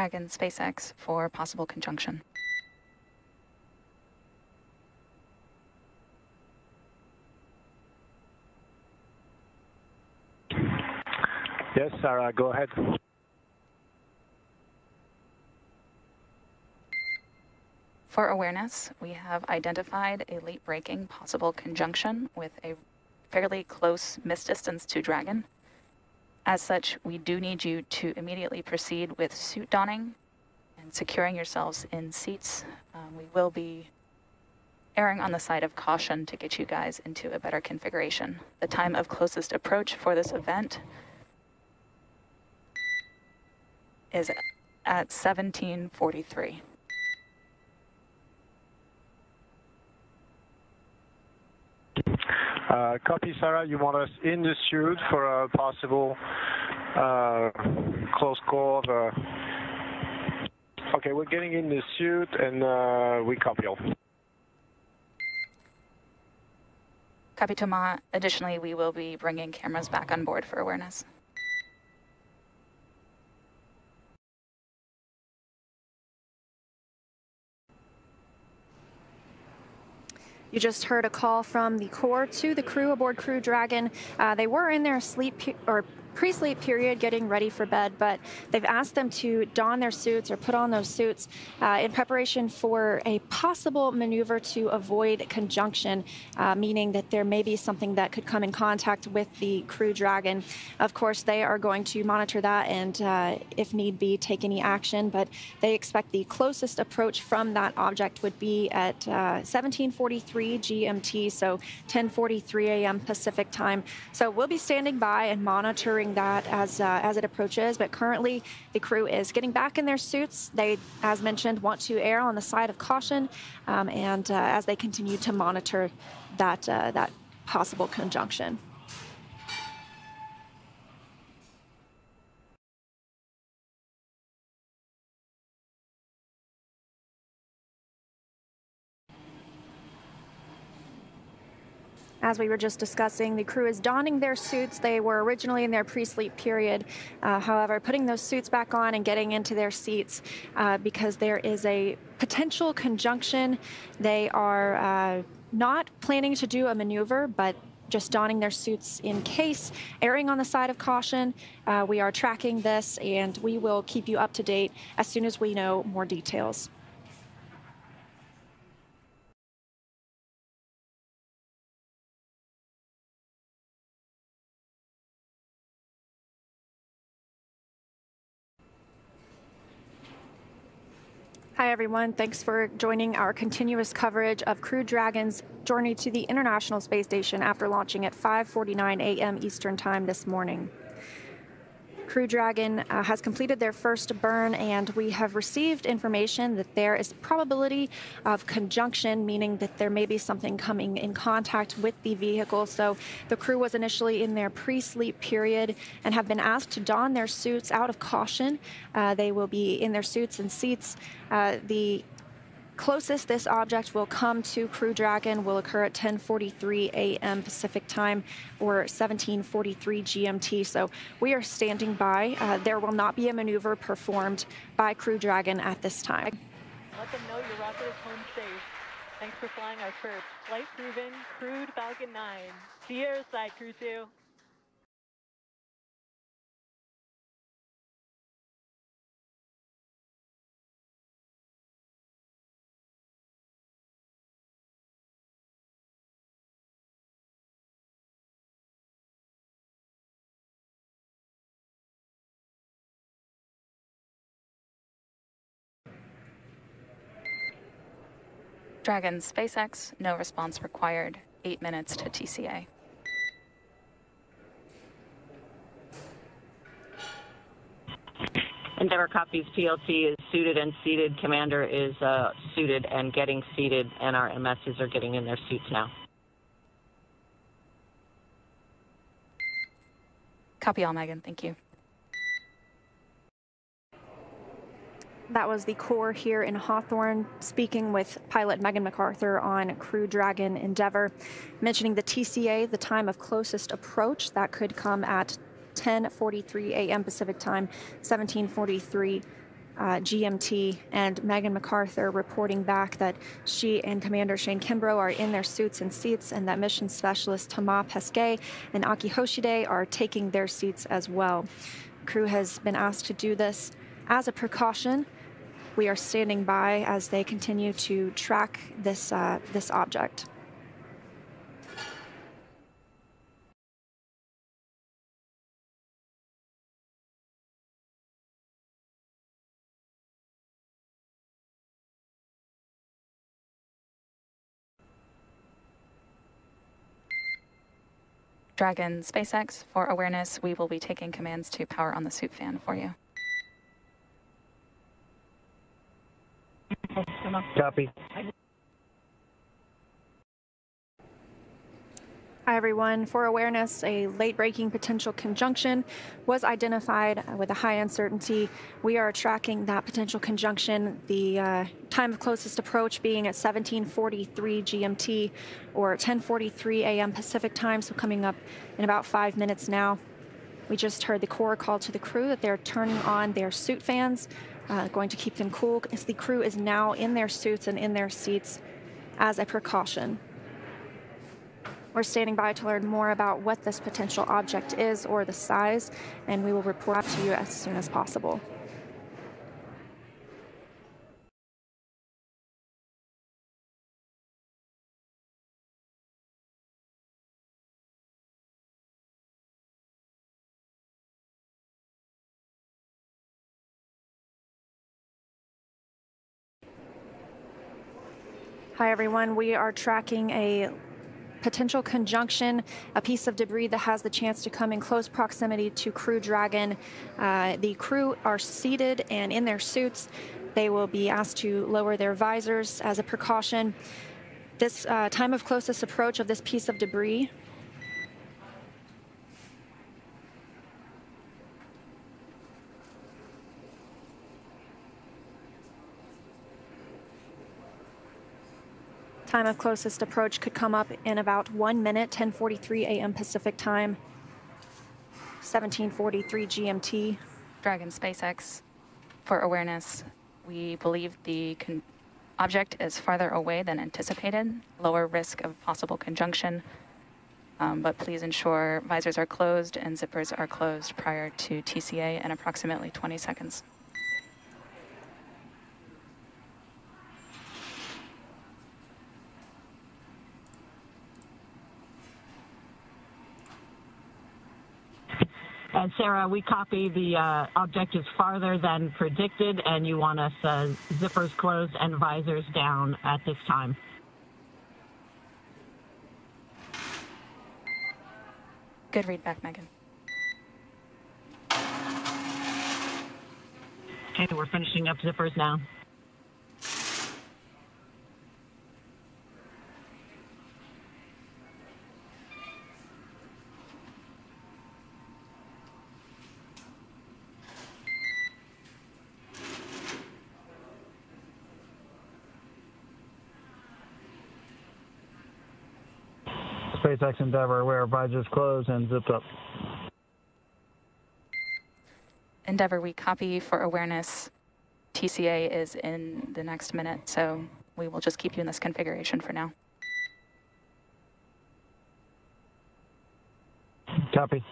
Dragon SpaceX for possible conjunction. Yes, Sarah, go ahead. For awareness, we have identified a late-breaking possible conjunction with a fairly close miss distance to Dragon. As such, we do need you to immediately proceed with suit donning and securing yourselves in seats. We will be erring on the side of caution to get you guys into a better configuration. The time of closest approach for this event is at 17:43. Copy, Sarah. You want us in the suit for a possible close call? Okay, we're getting in the suit and we copy all. Copy, Thomas. Additionally, we will be bringing cameras back on board for awareness. You just heard a call from the Corps to the crew aboard Crew Dragon. They were in their pre-sleep period getting ready for bed, but they've asked them to don their suits or put on those suits in preparation for a possible maneuver to avoid conjunction, meaning that there may be something that could come in contact with the Crew Dragon. Of course, they are going to monitor that and, if need be, take any action, but they expect the closest approach from that object would be at 17:43 GMT, so 10:43 a.m. Pacific time. So we'll be standing by and monitoring that as it approaches, but currently the crew is getting back in their suits. They, as mentioned, want to err on the side of caution, and as they continue to monitor that possible conjunction. As we were just discussing, the crew is donning their suits. They were originally in their pre-sleep period. However, putting those suits back on and getting into their seats because there is a potential conjunction. They are not planning to do a maneuver, but just donning their suits in case, erring on the side of caution. We are tracking this, and we will keep you up to date as soon as we know more details. Hi, everyone. Thanks for joining our continuous coverage of Crew Dragon's journey to the International Space Station after launching at 5:49 a.m. Eastern Time this morning. Crew Dragon has completed their first burn, and we have received information that there is probability of conjunction, meaning that there may be something coming in contact with the vehicle. So the crew was initially in their pre-sleep period and have been asked to don their suits out of caution. They will be in their suits and seats. The closest this object will come to Crew Dragon will occur at 10:43 a.m. Pacific time or 17:43 GMT. So we are standing by. There will not be a maneuver performed by Crew Dragon at this time. Let them know your rocket is home safe. Thanks for flying our first flight-proven crewed Falcon 9. See you airside, Crew 2. Dragon SpaceX, no response required, 8 minutes to TCA. Endeavour copies. PLC is suited and seated. Commander is suited and getting seated, and our MSs are getting in their suits now. Copy all, Megan. Thank you. That was the Corps here in Hawthorne speaking with pilot Megan MacArthur on Crew Dragon Endeavour, mentioning the TCA, the time of closest approach. That could come at 10:43 a.m. Pacific time, 17:43 GMT, and Megan MacArthur reporting back that she and Commander Shane Kimbrough are in their suits and seats, and that mission specialist Thomas Pesquet and Aki Hoshide are taking their seats as well. Crew has been asked to do this as a precaution. We are standing by as they continue to track this object. Dragon SpaceX, for awareness, we will be taking commands to power on the suit fan for you. Copy. Hi everyone, for awareness, a late-breaking potential conjunction was identified with a high uncertainty. We are tracking that potential conjunction, the time of closest approach being at 17:43 GMT or 10:43 a.m. Pacific time, so coming up in about 5 minutes now. We just heard the Corps call to the crew that they're turning on their suit fans, going to keep them cool, as the crew is now in their suits and in their seats as a precaution. We're standing by to learn more about what this potential object is or the size, and we will report to you as soon as possible. Hi everyone, we are tracking a potential conjunction, a piece of debris that has the chance to come in close proximity to Crew Dragon. The crew are seated and in their suits. They will be asked to lower their visors as a precaution. This time of closest approach of this piece of debris time of closest approach could come up in about 1 minute, 10:43 a.m. Pacific time, 17:43 GMT. Dragon SpaceX, for awareness, we believe the object is farther away than anticipated, lower risk of possible conjunction, but please ensure visors are closed and zippers are closed prior to TCA in approximately 20 seconds. And Sarah, we copy the object is farther than predicted, and you want us zippers closed and visors down at this time. Good read back, Megan. Okay, we're finishing up zippers now. SpaceX Endeavour, where visors closed and zipped up. Endeavour, we copy for awareness. TCA is in the next minute, so we will just keep you in this configuration for now. Copy.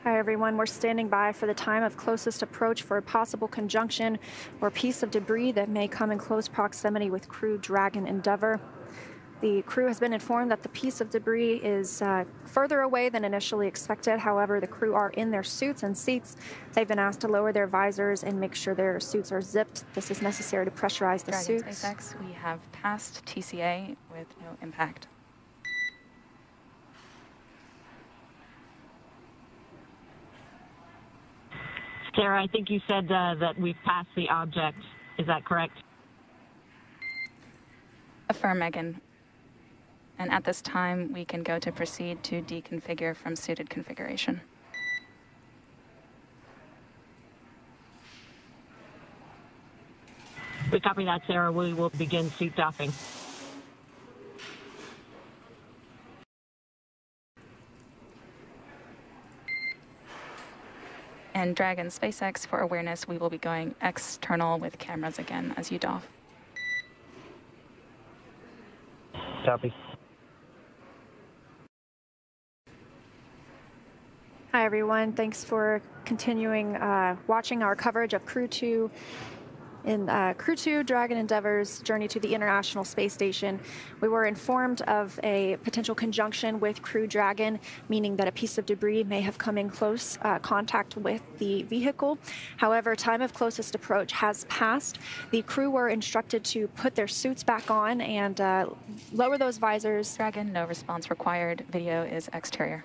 Hi everyone, we're standing by for the time of closest approach for a possible conjunction or piece of debris that may come in close proximity with Crew Dragon Endeavour. The crew has been informed that the piece of debris is further away than initially expected. However, the crew are in their suits and seats. They've been asked to lower their visors and make sure their suits are zipped. This is necessary to pressurize the Dragon suits. SpaceX, we have passed TCA with no impact. Sarah, I think you said that we've passed the object. Is that correct? Affirm, Megan. And at this time, we can go to proceed to deconfigure from suited configuration. We copy that, Sarah. We will begin suit doffing. And Dragon SpaceX, for awareness, we will be going external with cameras again as you doff. Copy. Hi, everyone. Thanks for continuing watching our coverage of Crew 2 in Crew Dragon Endeavour's journey to the International Space Station. We were informed of a potential conjunction with Crew Dragon, meaning that a piece of debris may have come in close contact with the vehicle. However, time of closest approach has passed. The crew were instructed to put their suits back on and lower those visors. Dragon, no response required. Video is exterior.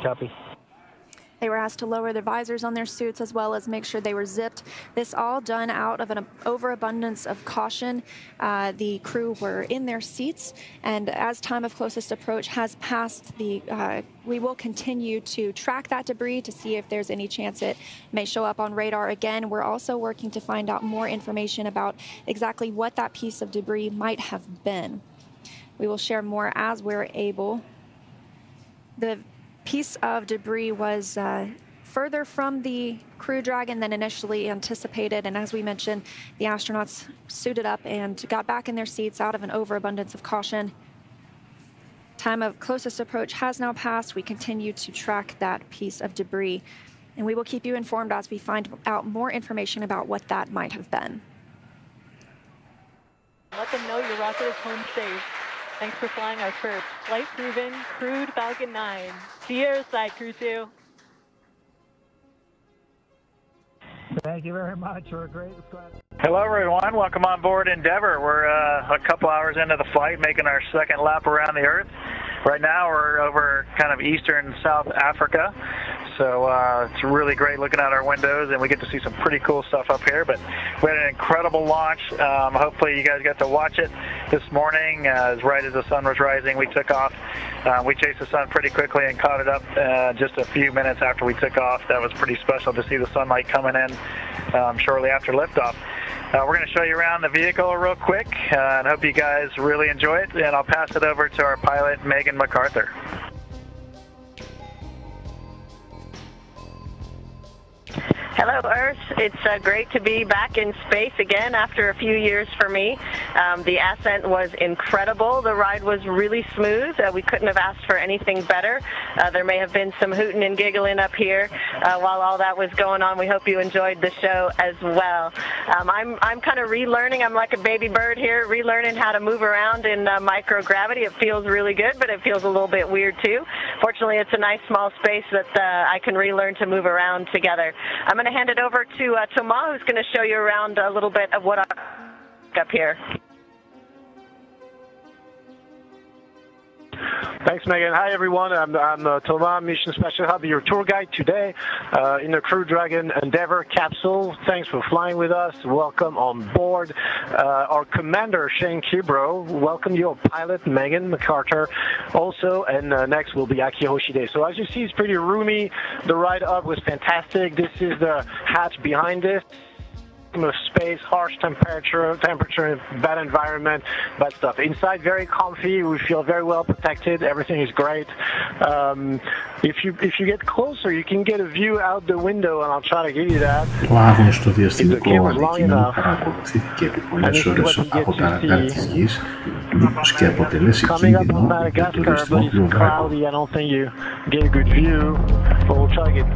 Copy. They were asked to lower the visors on their suits as well as make sure they were zipped. This all done out of an overabundance of caution. The crew were in their seats, and as time of closest approach has passed, we will continue to track that debris to see if there's any chance it may show up on radar again. We're also working to find out more information about exactly what that piece of debris might have been. We will share more as we're able. The piece of debris was further from the Crew Dragon than initially anticipated, and as we mentioned, the astronauts suited up and got back in their seats out of an overabundance of caution. Time of closest approach has now passed. We continue to track that piece of debris, and we will keep you informed as we find out more information about what that might have been. Let them know your rocket is home safe. Thanks for flying our first flight proven Crew Dragon 9. See you airside, Crew 2. Thank you very much. We're great. Hello, everyone. Welcome on board Endeavour. We're a couple hours into the flight, making our second lap around the Earth. Right now, we're over kind of eastern South Africa. So it's really great looking out our windows, and we get to see some pretty cool stuff up here. But we had an incredible launch. Hopefully you guys got to watch it this morning. Right as the sun was rising, we took off. We chased the sun pretty quickly and caught it up just a few minutes after we took off. That was pretty special to see the sunlight coming in shortly after liftoff. We're going to show you around the vehicle real quick, and hope you guys really enjoy it. And I'll pass it over to our pilot, Megan MacArthur. Hello, Earth. It's great to be back in space again after a few years for me. The ascent was incredible. The ride was really smooth. We couldn't have asked for anything better. There may have been some hooting and giggling up here while all that was going on. We hope you enjoyed the show as well. I'm kind of relearning. I'm like a baby bird here, relearning how to move around in microgravity. It feels really good, but it feels a little bit weird too. Fortunately, it's a nice small space that I can relearn to move around together. I'm going to hand it over to Thomas, who's going to show you around a little bit of what I up here. Thanks, Megan. Hi, everyone. I'm Thomas, Mission Special Hub, your tour guide today in the Crew Dragon Endeavour capsule. Thanks for flying with us. Welcome on board. Our commander, Shane Kibro. Welcome your pilot, Megan MacArthur. Also, and next will be Aki Hoshide. So as you see, it's pretty roomy. The ride up was fantastic. This is the hatch behind this. Of space, harsh temperature, bad environment, bad stuff. Inside, very comfy. We feel very well protected. Everything is great. If you get closer, you can get a view out the window, and I'll try to give you that. Ο άγνωστο διαστημικό αντικείμενο παρακολουθήθηκε επί πολλές ώρες από τα ραντάρ της Γης, μήπως και αποτελέσει κίνδυνο για το διαστημόπλοιο Dragon. I don't think you get a good view, but we'll try to get